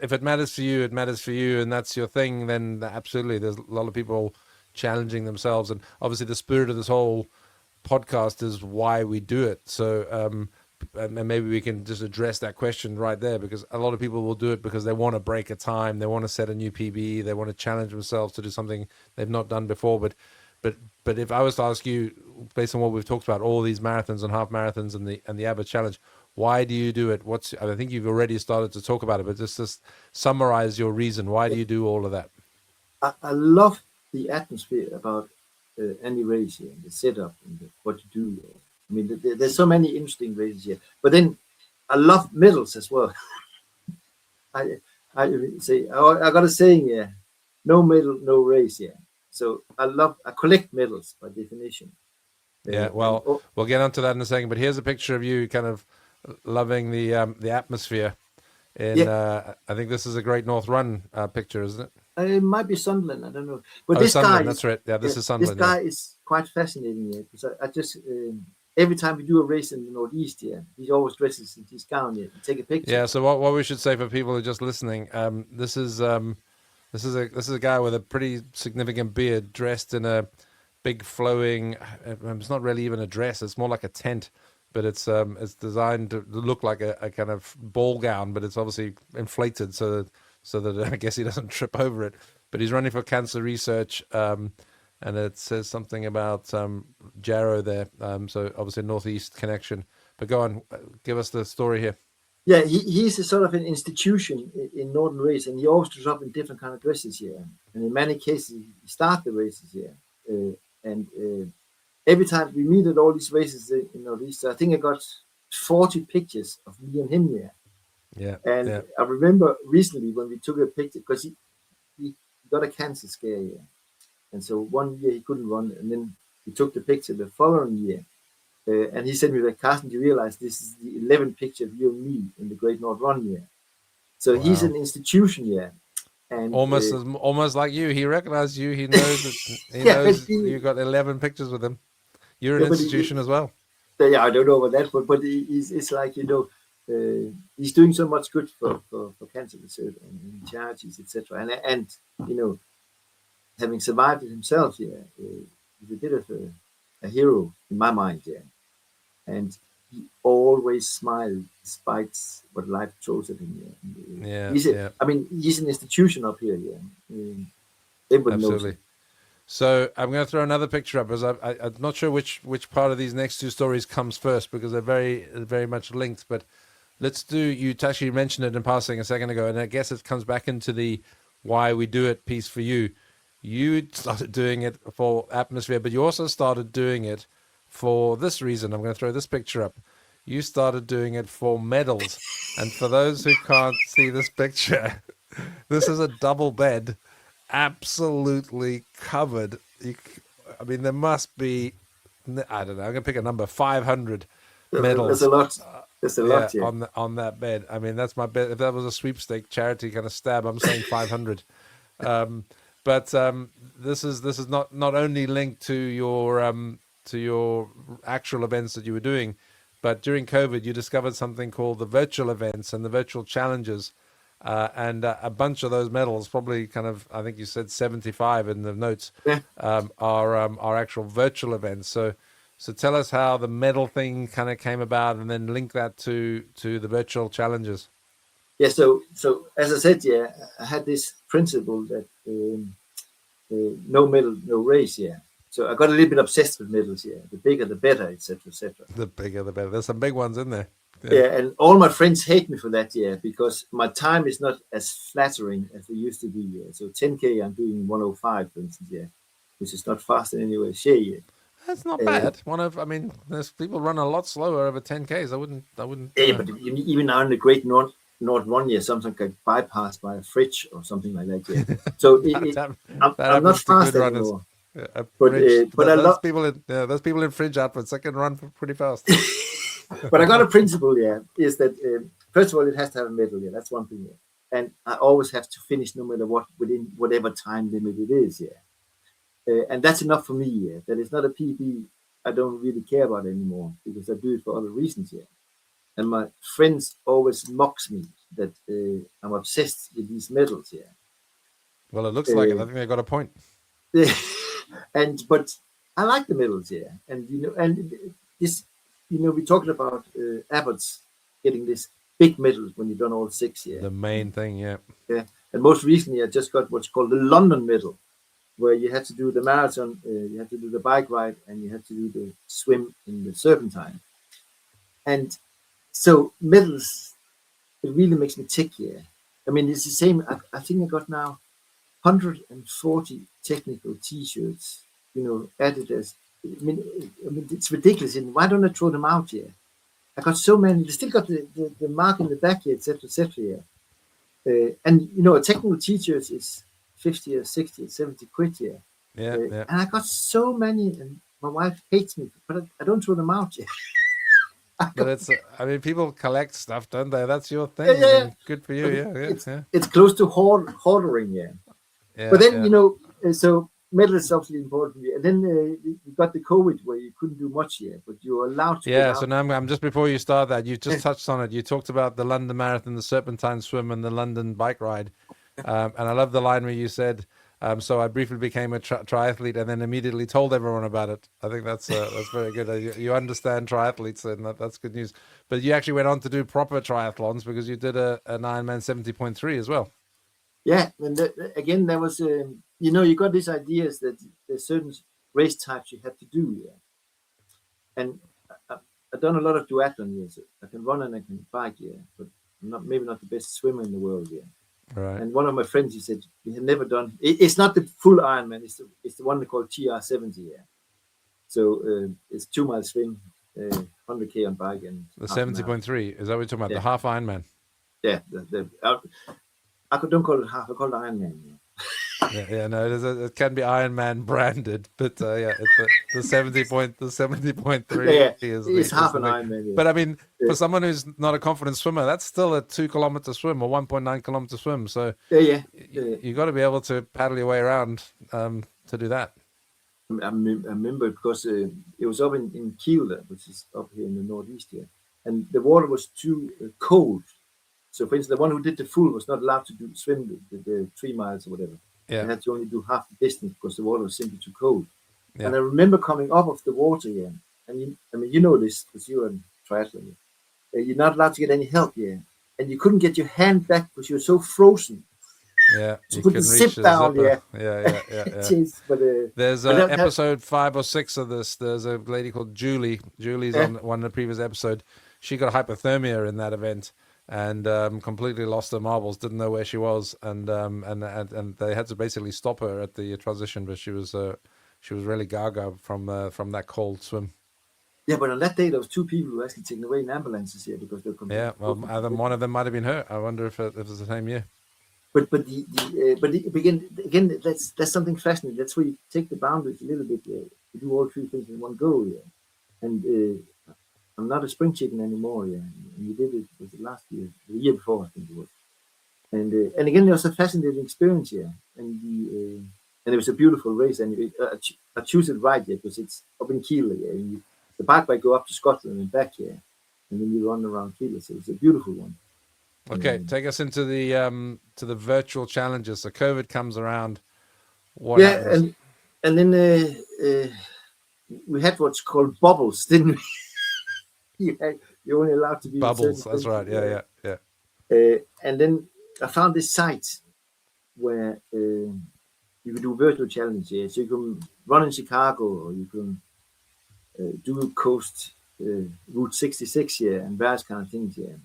for you, it matters for you, and that's your thing. Then absolutely, there's a lot of people challenging themselves, and obviously the spirit of this whole podcast is why we do it. So, and maybe we can just address that question right there, because a lot of people will do it because they want to break a time, they want to set a new PB, they want to challenge themselves to do something they've not done before. But if I was to ask you, based on what we've talked about, all these marathons and half marathons and the ABBA challenge, why do you do it? I think you've already started to talk about it, but just summarize your reason. Why do you do all of that? I love the atmosphere about any race here, the setup and what you do. I mean, there's so many interesting races here. But then I love medals as well. I got a saying here: no medal, no race here. So I collect medals by definition. Yeah, well, we'll get onto that in a second. But here's a picture of you kind of loving the atmosphere. I think this is a Great North Run picture, isn't it? It might be Sunderland, I don't know. But this Sunderland, that's right. Yeah, this is Sunderland. This guy is quite fascinating here, because I just every time we do a race in the Northeast here, he always dresses in his gown here to take a picture. Yeah. So what we should say for people who are just listening, this is a guy with a pretty significant beard, dressed in a big flowing. It's not really even a dress; it's more like a tent. But it's designed to look like a kind of ball gown, but it's obviously inflated so that I guess he doesn't trip over it. But he's running for cancer research, and it says something about Jarrow there. So obviously Northeast connection. But go on, give us the story here. Yeah, he's a sort of an institution in Northern race, and he always dresses up in different kind of dresses here. And in many cases, he starts the races here. Every time we meet at all these races in Northeast, I think I got 40 pictures of me and him there. Yeah. And I remember recently when we took a picture, because he got a cancer scare here. And so one year he couldn't run, and then we took the picture the following year. And he said to me, like, Carsten, do you realize this is the 11th picture of you and me in the Great North Run here? So wow. He's an institution here. And almost like you. He recognized you. He knows that he knows you got 11 pictures with him. You're an institution as well. Yeah, I don't know about that, but it's like, he's doing so much good for cancer research and charities, etc. And having survived it himself, he's a bit of a hero in my mind, and he always smiles despite what life throws at him. I mean, he's an institution up here. Everybody knows him. So I'm going to throw another picture up, because I'm not sure which part of these next two stories comes first, because they're very, very much linked. But let's do, you actually mentioned it in passing a second ago, and I guess it comes back into the why we do it piece for you. You started doing it for atmosphere, but you also started doing it for this reason. I'm going to throw this picture up. You started doing it for medals. And for those who can't see this picture, this is a double bed, absolutely covered. I mean, there must be, I don't know, I'm going to pick a number, 500 medals. There's a lot. There's a lot, on that bed. I mean, that's my bed. If that was a sweepstake charity kind of stab, I'm saying 500. But this is not only linked to your actual events that you were doing, but during COVID, you discovered something called the virtual events and the virtual challenges. And a bunch of those medals, probably kind of, I think you said 75 in the notes, are actual virtual events. So tell us how the medal thing kind of came about, and then link that to the virtual challenges. Yeah. So as I said, I had this principle that no medal, no race. So I got a little bit obsessed with medals. The bigger, the better, etc., etc. The bigger, the better. There's some big ones in there. Yeah, and all my friends hate me for that, because my time is not as flattering as it used to be. So 10K, I'm doing 105, for instance, which is not fast in any way. That's not bad. There's people run a lot slower over 10Ks. I wouldn't. Yeah, but even now in the Great North Run, sometimes get bypassed by a fridge or something like that. So I'm not fast anymore. But those people in fridge outfits that can run pretty fast. But I got a principle, is that first of all, it has to have a medal. That's one thing. And I always have to finish no matter what, within whatever time limit it is. And that's enough for me. That is not a PB I don't really care about anymore, because I do it for other reasons. And my friends always mocks me that I'm obsessed with these medals. Well, it looks like it. I think they got a point. But I like the medals, yeah. And this, we're talking about Abbott's getting this big medal when you've done all 6, yeah. The main thing, yeah. Yeah. And most recently, I just got what's called the London medal, where you had to do the marathon, you had to do the bike ride, and you had to do the swim in the Serpentine. And so medals, it really makes me tick, yeah. I mean, it's the same. I think I got now 140 technical T-shirts, Adidas. I mean, it's ridiculous. And why don't I throw them out here? I got so many. They still got the mark in the back here, etc., etc. And a technical T-shirt is 50 or 60 or 70 quid here. Yeah, And I got so many, and my wife hates me, but I don't throw them out yet. But it's, I mean, people collect stuff, don't they? That's your thing. Yeah. I mean, good for you. It's close to hoarding, yeah. But then, so medal is obviously important. And then you got the COVID where you couldn't do much yet, but you were allowed to. Yeah, so now I'm just before you start that, you just touched on it. You talked about the London Marathon, the Serpentine swim, and the London bike ride. And I love the line where you said, so I briefly became a triathlete and then immediately told everyone about it. I think that's very good. You understand triathletes, and that's good news. But you actually went on to do proper triathlons because you did an Ironman 70.3 as well. Yeah, and again, there was, you got these ideas that there's certain race types you have to do, yeah. And I've done a lot of duathlon, yeah. So I can run and I can bike, yeah, but I'm maybe not the best swimmer in the world, yeah. Right. And one of my friends, he said, we have never done, it's not the full Ironman, it's the one they call TR70, yeah. So it's 2 mile swim, 100K on bike. And the 70.3, is that what you're talking about? Yeah. The half Ironman? Yeah, I don't call it half, I call it Ironman, yeah. No, it can be Ironman branded, but it's the 70.3 is half an Ironman. Yeah. But I mean, for someone who's not a confident swimmer, that's still a 2 kilometer swim or 1.9 kilometer swim. So you got to be able to paddle your way around to do that. I remember because it was up in Kiel, which is up here in the northeast here, and the water was too cold. So, for instance, the one who did the full was not allowed to swim the 3 miles or whatever. Yeah. They had to only do half the distance because the water was simply too cold. Yeah. And I remember coming up of the water here, and you know this because you're in triathlon. You're not allowed to get any help here, and you couldn't get your hand back because you were so frozen. Yeah, so you couldn't zip down. Yeah. Jeez, but there's episode 5 or 6 of this. There's a lady called Julie. Julie's on one of the previous episodes. She got hypothermia in that event. And completely lost her marbles, didn't know where she was, and they had to basically stop her at the transition, but she was really gaga from that cold swim. Yeah, but on that day there was 2 people who were actually taken away in ambulances here because they were. Yeah, well, one of them might have been her. I wonder if it was the same year. But again, that's something fascinating. That's where you take the boundaries a little bit. You do all 3 things in one go, yeah, and. I'm not a spring chicken anymore, yeah. And we did it, was it last year, the year before, I think it was. And again, it was a fascinating experience, yeah. And it was a beautiful race, and I choose it right, yeah, because it's up in Kiel, yeah. And the bike ride go up to Scotland and back, yeah. And then you run around Kiel, so it's a beautiful one. Okay, take us into the virtual challenges. So COVID comes around. What happens? and then we had what's called bubbles, didn't we? You're only allowed to be bubbles. That's right. Yeah. And then I found this site where you can do virtual challenges. Yeah? So you can run in Chicago, or you can do coast Route 66 here, and various kind of things here.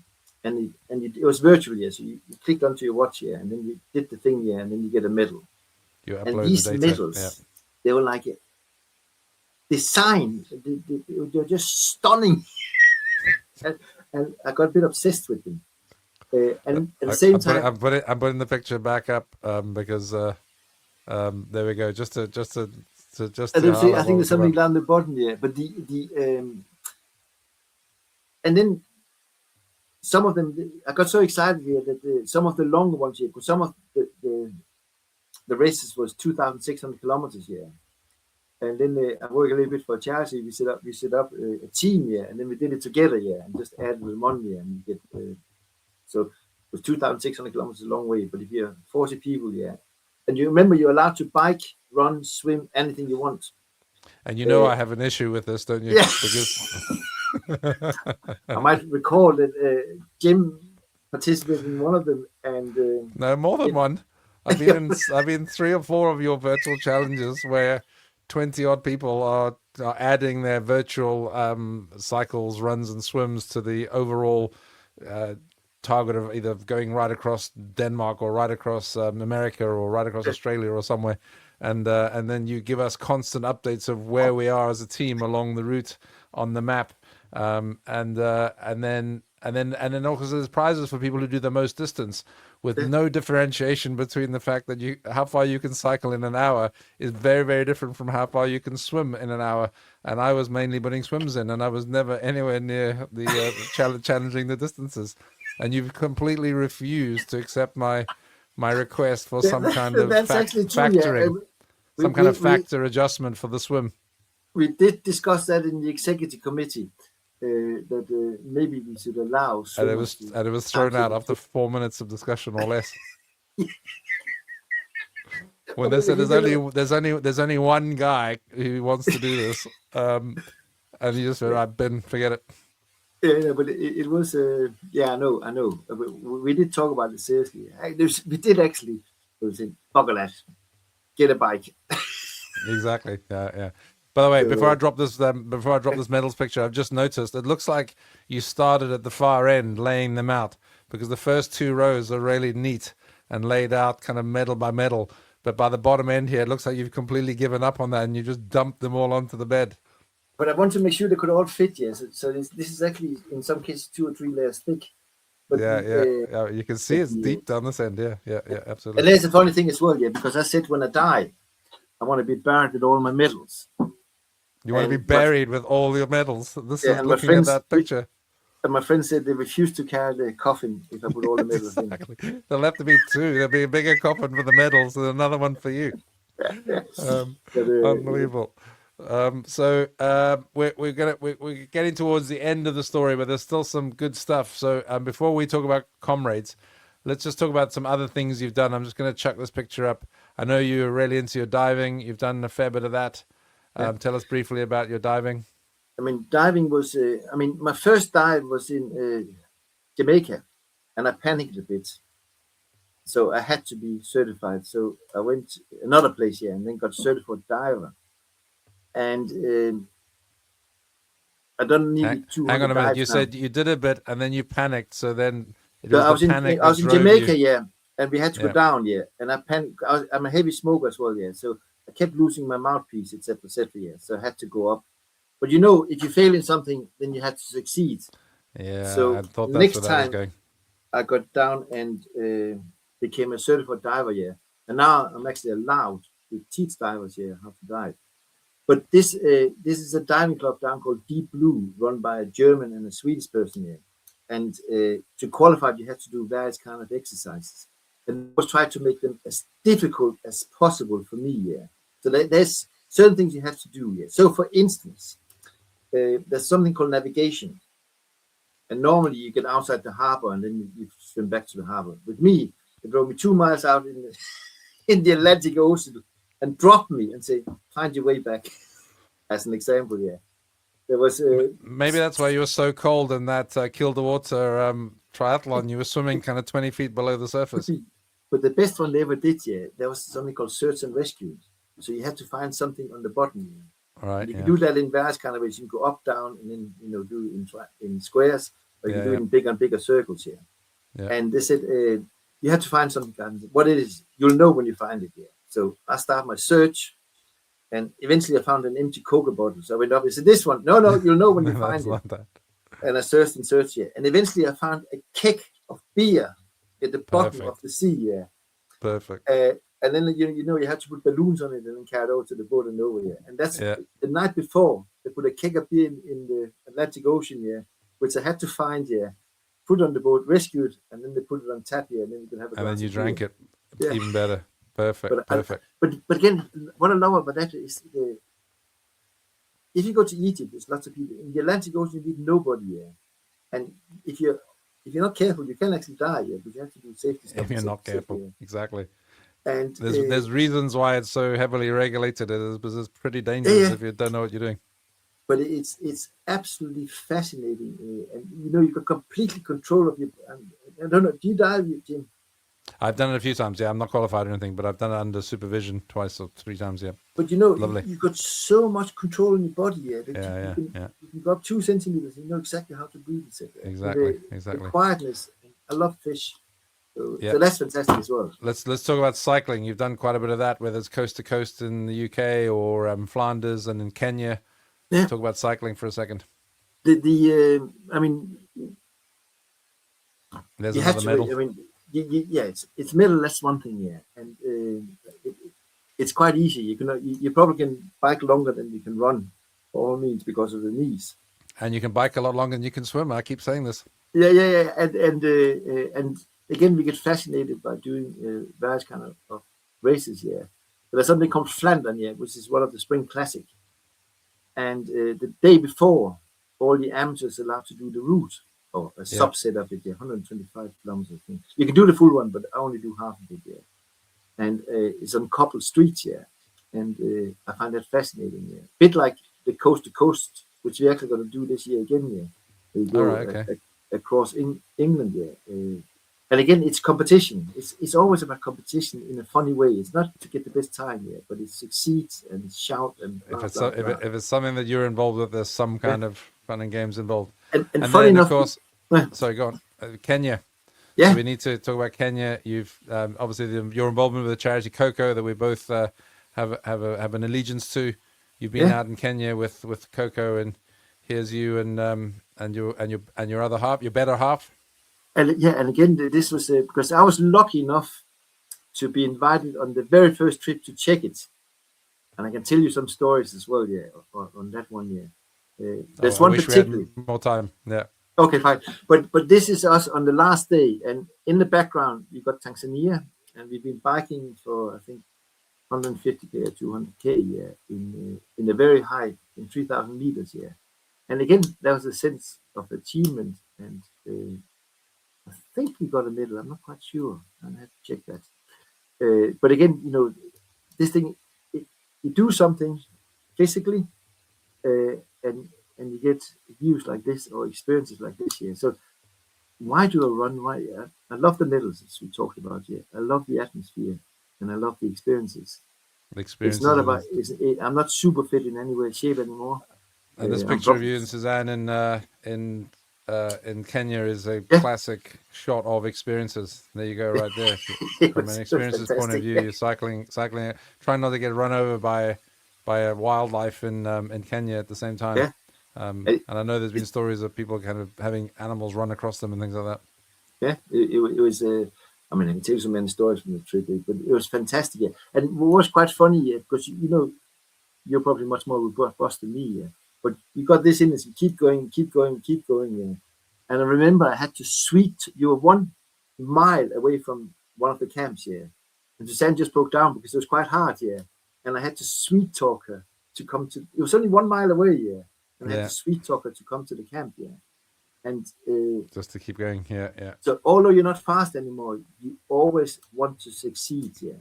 And it was virtual, yeah. So you clicked onto your watch here, and then you did the thing here, and then you get a medal. You upload and these the data. medals, they were like design. They're just stunning. And I got a bit obsessed with them. And at the same time, I'm putting the picture back up because there we go. Just to. I think there's something down the bottom there. But and then some of them, I got so excited here that some of the longer ones here, because some of the races was 2,600 kilometers here. And then I work a little bit for charity. We set up a team here, and then we did it together, yeah, and just added the money, and you get. So it was 2,600 kilometers a long way. But if you're 40 people, yeah, and you remember you're allowed to bike, run, swim, anything you want. And you know I have an issue with this, don't you? Yeah. Because I might recall that Jim participated in one of them, and no, more than one. I've been 3 or 4 of your virtual challenges where 20 odd people are adding their virtual cycles, runs, and swims to the overall target of either going right across Denmark or right across America or right across Australia or somewhere. And then you give us constant updates of where we are as a team along the route on the map. And then also there's prizes for people who do the most distance, with no differentiation between the fact that how far you can cycle in an hour is very, very different from how far you can swim in an hour. And I was mainly putting swims in, and I was never anywhere near the challenging the distances. And you've completely refused to accept my request for some kind of that's actually true. factoring, Yeah. some kind of factor adjustment for the swim. We did discuss that in the executive committee. That maybe we should allow. And it was thrown out after 4 minutes of discussion or less. When they said there's only one guy who wants to do this, and he just said, "I've been forget it." Yeah, but it was. Yeah, I know. We did talk about it seriously. We did actually. We said, "Buckle that, get a bike." Exactly. Yeah. By the way, before I drop this medals picture, I've just noticed it looks like you started at the far end, laying them out, because the first 2 rows are really neat and laid out, kind of medal by medal. But by the bottom end here, it looks like you've completely given up on that and you just dumped them all onto the bed. But I want to make sure they could all fit. Yes. So this is actually in some cases 2 or 3 layers thick. But yeah. You can see it's deep down this end. Yeah, absolutely. And there's a funny thing as well, because I said when I die, I want to be buried with all my medals. You want to be buried with all your medals. This is looking at that picture. And my friend said they refused to carry the coffin if I put all the medals exactly. in. There'll have to be 2. There'll be a bigger coffin for the medals and another one for you. Unbelievable. So we're getting towards the end of the story, but there's still some good stuff. So before we talk about comrades, let's just talk about some other things you've done. I'm just going to chuck this picture up. I know you're really into your diving. You've done a fair bit of that. Tell us briefly about your diving. I mean, diving was. My first dive was in Jamaica, and I panicked a bit, so I had to be certified. So I went another place here, and then got certified diver. And I don't need 200. Hang on a minute. You said you did a bit, and then you panicked. So then I was in Jamaica, and we had to go down, and I panicked. I'm a heavy smoker as well, so I kept losing my mouthpiece, etc., so I had to go up. But if you fail in something, then you had to succeed. Yeah. So I thought that's next where that time was going. I got down and became a certified diver, and now I'm actually allowed to teach divers how to dive. But this is a diving club down called Deep Blue, run by a German and a Swedish person here. And to qualify, you have to do various kind of exercises. And I was trying to make them as difficult as possible for me, So there's certain things you have to do, So for instance, there's something called navigation. And normally you get outside the harbor and then you swim back to the harbor. With me, they drove me 2 miles out in the Atlantic Ocean and dropped me and say, find your way back. As an example, There was maybe that's why you were so cold in that Kill the Water triathlon. You were swimming kind of 20 feet below the surface. But the best one they ever did, there was something called search and rescue. So you had to find something on the bottom. Right. You can do that in various kind of ways. You can go up, down, and then do it in squares, or you can do it in bigger and bigger circles here. Yeah. And they said you have to find something. What it is, you'll know when you find it. So I started my search, and eventually I found an empty Coca bottle. So I went up and said, "This one, no, you'll know when you find it." That. And I searched, and eventually I found a keg of beer at the bottom of the sea. Perfect. And then you have to put balloons on it and then carry it over to the boat and over here. And that's the night before they put a keg of beer in the Atlantic Ocean, which I had to find, put on the boat, rescue it, and then they put it on tap and then you can have it. And then you drank it. Even better. Perfect. But again, what I love about that is if you go to Egypt, there's lots of people in the Atlantic Ocean. You need nobody, and if you're not careful, you can actually die. But you have to do safety stuff. If you're not careful, exactly. And There's reasons why it's so heavily regulated. Because it's pretty dangerous if you don't know what you're doing. But it's absolutely fascinating, and you got completely control of your. I don't know. Do you dive, Jim? I've done it a few times. Yeah, I'm not qualified or anything, but I've done it under supervision twice or 3 times. Yeah. But Lovely. you got so much control in your body. Yeah, Yeah. You can go up 2 centimeters. You know exactly how to breathe. Exactly. The quietness. I love fish. So Yeah. that's fantastic as well. Let's talk about cycling. You've done quite a bit of that, whether it's coast to coast in the UK or Flanders and in Kenya. Yeah. Talk about cycling for a second. I mean, There's you another have to. medal. I mean, it's medal. That's one thing. Yeah, and it's quite easy. You probably can bike longer than you can run, for all means, because of the knees. And you can bike a lot longer than you can swim. I keep saying this. Yeah. And again, we get fascinated by doing various kind of races here. But there's something called Flandern here, which is one of the spring classic. And the day before, all the amateurs are allowed to do the route, or a subset of it, 125 kilometers. I think. You can do the full one, but I only do half of it. Yeah. And it's on coupled streets here, and I find that fascinating. Yeah. A bit like the coast to coast, which we're actually going to do this year again. Yeah, we go across England. Yeah, and again, it's competition. It's always about competition in a funny way. It's not to get the best time here, but it succeeds and shout and. If it's something that you're involved with, there's some kind of fun and games involved. And then, funny enough, of course, sorry, go on. Kenya. Yeah. So we need to talk about Kenya. You've obviously your involvement with the charity Coco that we both have an allegiance to. You've been out in Kenya with Coco, and here's you and your other half, your better half. And again, this was because I was lucky enough to be invited on the very first trip to check it, and I can tell you some stories as well. Yeah, on that one. Yeah, there's one particularly. We had more time. Yeah. Okay, fine. But this is us on the last day, and in the background you got Tanzania, and we've been biking for I think 150k or 200k, yeah, in a very high, in 3,000 meters, yeah. And again, there was a sense of achievement, and I think we got a medal. I'm not quite sure. I have to check that. But again, this thing, you do something physically, and you get views like this or experiences like this here. So why do I run? Why? I love the medals, as we talked about here. I love the atmosphere, and I love the experiences. It's not about. I'm not super fit in any way, shape anymore. And this picture of you and Suzanne in Kenya is a classic shot of experiences. There you go, right there. From an experiences point of view, you're cycling, trying not to get run over by a wildlife in Kenya at the same time. Yeah. And I know there's been stories of people kind of having animals run across them and things like that. Yeah, it was. I mean, I can tell you so many stories from the trip, but it was fantastic. Yeah. And it was quite funny, because you're probably much more robust than me. Yeah. But you got this in us. You keep going. Yeah. And I remember I had to you were 1 mile away from one of the camps here, and Suzanne just broke down because it was quite hard here, and I had to sweet talk her to come to. It was only 1 mile away, yeah. And I had to sweet talk her to come to the camp, yeah. And just to keep going, yeah. So although you're not fast anymore, you always want to succeed, yeah.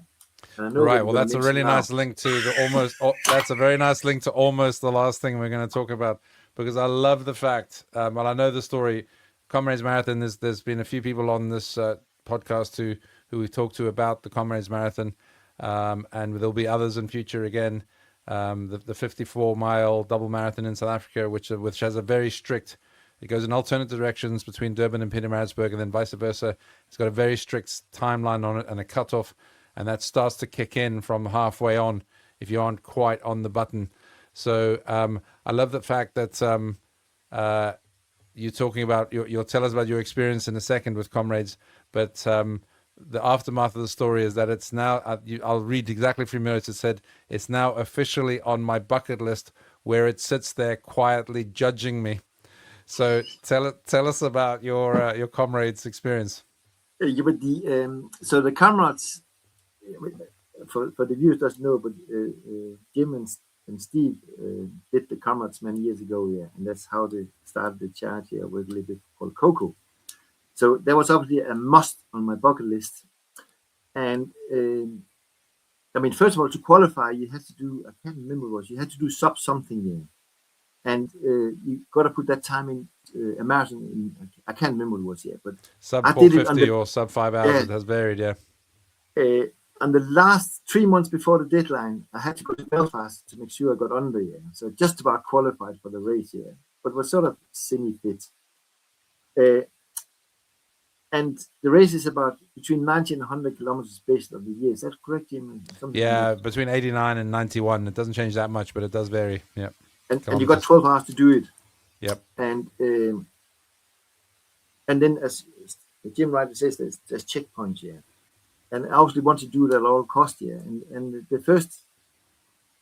And I know right. Well, that's a really nice link to the almost. That's a very nice link to almost the last thing we're going to talk about, because I love the fact. Well, I know the story. Comrades Marathon. There's been a few people on this podcast who we've talked to about the Comrades Marathon, and there'll be others in future again. The 54-mile double marathon in South Africa, which has a very strict. It goes in alternate directions between Durban and Pietermaritzburg, and then vice versa. It's got a very strict timeline on it and a cutoff, and that starts to kick in from halfway on if you aren't quite on the button. So I love the fact that you're talking about. You'll tell us about your experience in a second with Comrades, but the aftermath of the story is that it's now. I'll read exactly from your notes. It said it's now officially on my bucket list, where it sits there quietly judging me. So tell us about your Comrades experience. Yeah, but so the Comrades, for the viewers doesn't know, but Jim and Steve did the Comrades many years ago, yeah, and that's how they started the charity with a little bit called Coco. So that was obviously a must on my bucket list, and I mean, first of all, to qualify, you had to do, I can't remember what, you had to do sub something, yeah. And you got to put that time in a marathon. I can't remember what it was yet, but Sub I did it on 450 the or sub 5 hours. It has varied, yeah. on the last 3 months before the deadline. I had to go to Belfast to make sure I got under, yeah. So just about qualified for the race, yeah, but was sort of semi-fit. And the race is about between 90 and 100 kilometers based on the year. Is that correct, Jim? Something Yeah, like that. between 89 and 91. It doesn't change that much, but it does vary. Yeah. And you got 12 hours to do it. Yep. And then, as Jim rightly says, there's checkpoints here. And I obviously want to do that at all cost here. And the first,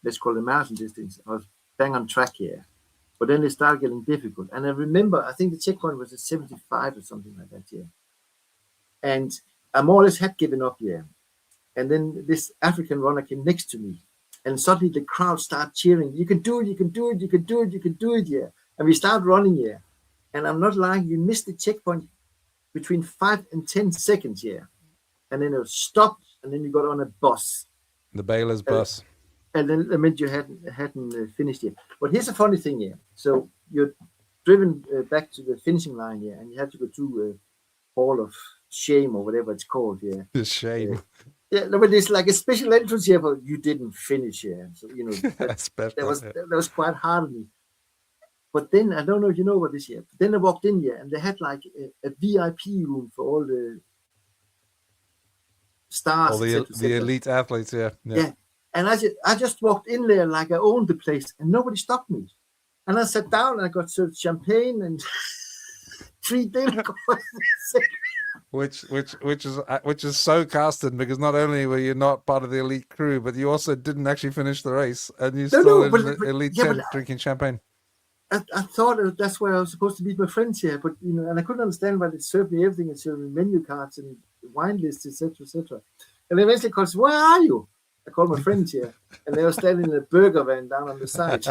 let's call it marathon distance, I was bang on track here. But then they started getting difficult. And I remember, I think the checkpoint was at 75 or something like that, yeah. And I more or less had given up here. And then this African runner came next to me. And suddenly the crowd started cheering, you can do it, you can do it, you can do it, you can do it, yeah. And we start running here. And I'm not lying, you missed the checkpoint between 5 and 10 seconds here. And then it was stop, and then you got on a bus. The Baylor's bus. And then it meant you hadn't finished yet. But here's a funny thing here. So you're driven back to the finishing line here, and you have to go through a hall of shame or whatever it's called here. The shame. Yeah, but there's like a special entrance here, but you didn't finish here. So, you know, that was quite hard on me. But then, I don't know if you know what this here. Then I walked in here, and they had like a VIP room for all the stars. All the elite athletes, yeah. And I just walked in there like I owned the place, and nobody stopped me. And I sat down, and I got served champagne and 3 dinner courses. Which is so Carsten, because not only were you not part of the elite crew, but you also didn't actually finish the race, and you still in the elite tent drinking champagne. I thought that's where I was supposed to meet my friends here, but you know, and I couldn't understand why they served me everything and served me menu cards and wine lists, etc., etc. And eventually, called, where are you? I called my friends here, and they were standing in a burger van down on the side.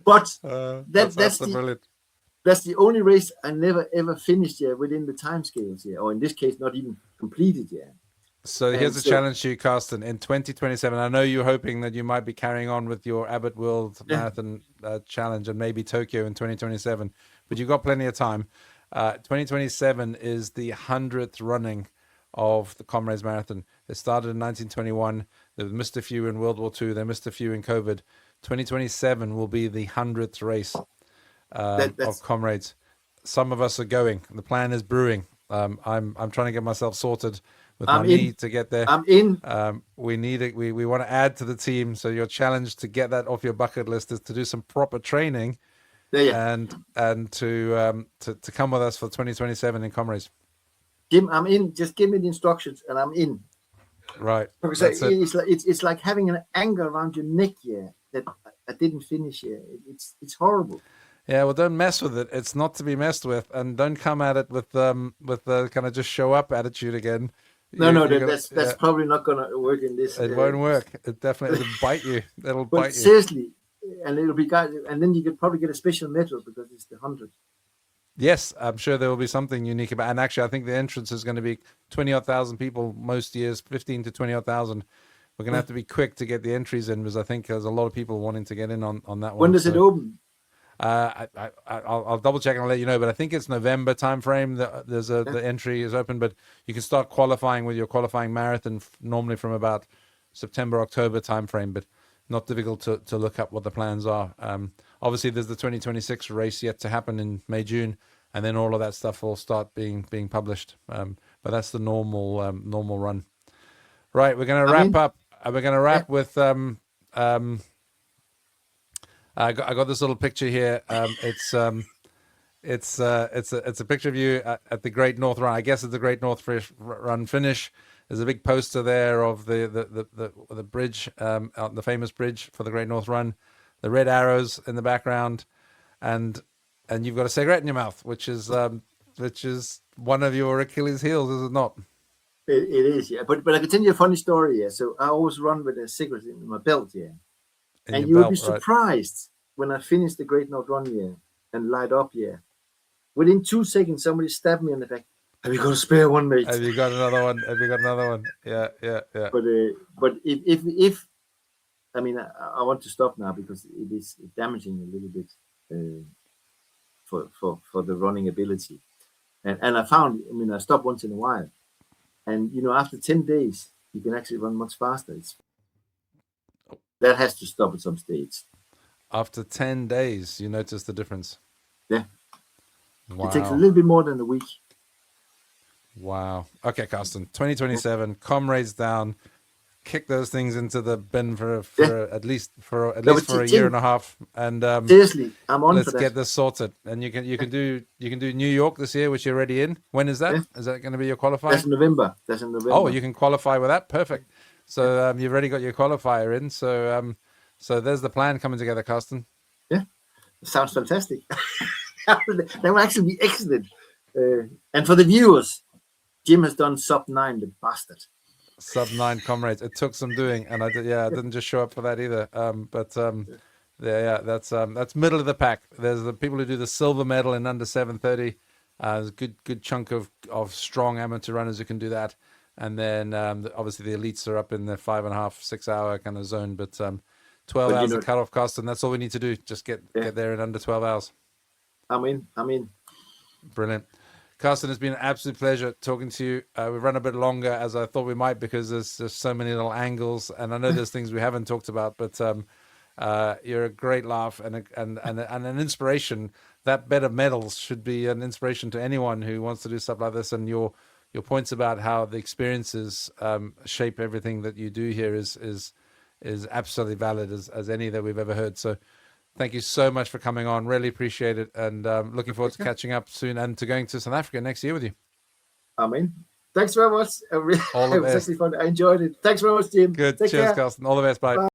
But that's the only race I never ever finished here within the time scales here, or in this case, not even completed yet. So here's a challenge to you, Carsten. In 2027, I know you're hoping that you might be carrying on with your Abbott World Marathon challenge and maybe Tokyo in 2027, but you've got plenty of time. 2027 is the 100th running of the Comrades Marathon. It started in 1921. They missed a few in World War II. They missed a few in COVID. 2027 will be the 100th race of Comrades. Some of us are going. The plan is brewing. I'm trying to get myself sorted with my knee to get there. I'm in. We need it. We want to add to the team. So your challenge to get that off your bucket list is to do some proper training, and to come with us for 2027 in Comrades. Jim, I'm in. Just give me the instructions, and I'm in. Right. Because it's like having an anger around your neck here that I didn't finish here. It's horrible. Yeah, well, don't mess with it. It's not to be messed with, and don't come at it with the kind of just show up attitude again. That's probably not going to work in this. It won't work. It definitely will bite you. It'll bite you. Seriously, and it'll be and then you could probably get a special medal because it's the 100. Yes, I'm sure there will be something unique about. And actually, I think the entrance is going to be 20,000 people most years, 15 to 20,000. We're going to have to be quick to get the entries in because I think there's a lot of people wanting to get in on that one. When does it open? I'll double check and I'll let you know, but I think it's November timeframe that the entry is open, but you can start qualifying with your qualifying marathon normally from about September, October timeframe, but not difficult to look up what the plans are. Obviously there's the 2026 race yet to happen in May, June, and then all of that stuff will start being published. But that's the normal run. Right. We're going to wrap up. We're going to wrap with, I got this little picture here. It's a picture of you at the Great North Run. I guess it's the Great North Run finish. There's a big poster there of the bridge, the famous bridge for the Great North Run. The red arrows in the background, and you've got a cigarette in your mouth, which is one of your Achilles' heels, is it not? It is, yeah. But I can tell you a funny story. Yeah. So I always run with a cigarette in my belt, yeah. And you will be surprised when I finish the Great North Run here and light up here. Within 2 seconds, somebody stabbed me in the back. Have you got a spare one, mate? Have you got another one? Have you got another one? Yeah. But if I mean, I want to stop now because it is damaging a little bit for the running ability. And I found, I mean, I stop once in a while, and after 10 days, you can actually run much faster. That has to stop at some stage. After 10 days, you notice the difference. Yeah. Wow. It takes a little bit more than a week. Wow. Okay, Carsten. 2027. Comrades down. Kick those things into the bin for at least for a year and a half. And seriously, I'm on let's for that. get this sorted. And you can do New York this year, which you're already in. When is that? Yeah. Is that going to be your qualifying? That's in November. Oh, you can qualify with that. Perfect. So you've already got your qualifier in. So there's the plan coming together, Carsten. Yeah, sounds fantastic. That will actually be excellent. And for the viewers, Jim has done sub-9, the bastard. Sub-9 comrades. It took some doing, and I didn't just show up for that either. That's middle of the pack. There's the people who do the silver medal in under 7:30. There's a good chunk of strong amateur runners who can do that, and then obviously the elites are up in the 5.5, 6 hour kind of zone. But 12 hours of cutoff cost, and that's all we need to do. Just get there in under 12 hours. I'm in. Brilliant. Carsten, it's been an absolute pleasure talking to you. We've run a bit longer as I thought we might because there's just so many little angles, and I know there's things we haven't talked about, but you're a great laugh and an inspiration. That bed of medals should be an inspiration to anyone who wants to do stuff like this. And your points about how the experiences shape everything that you do here is absolutely valid as any that we've ever heard. So thank you so much for coming on. Really appreciate it. And looking forward to catching up soon and to going to South Africa next year with you. Amen. Thanks very much. All the it was best. actually fun. I enjoyed it. Thanks very much, Jim. Good. Take Cheers, care. Carsten. All the best. Bye.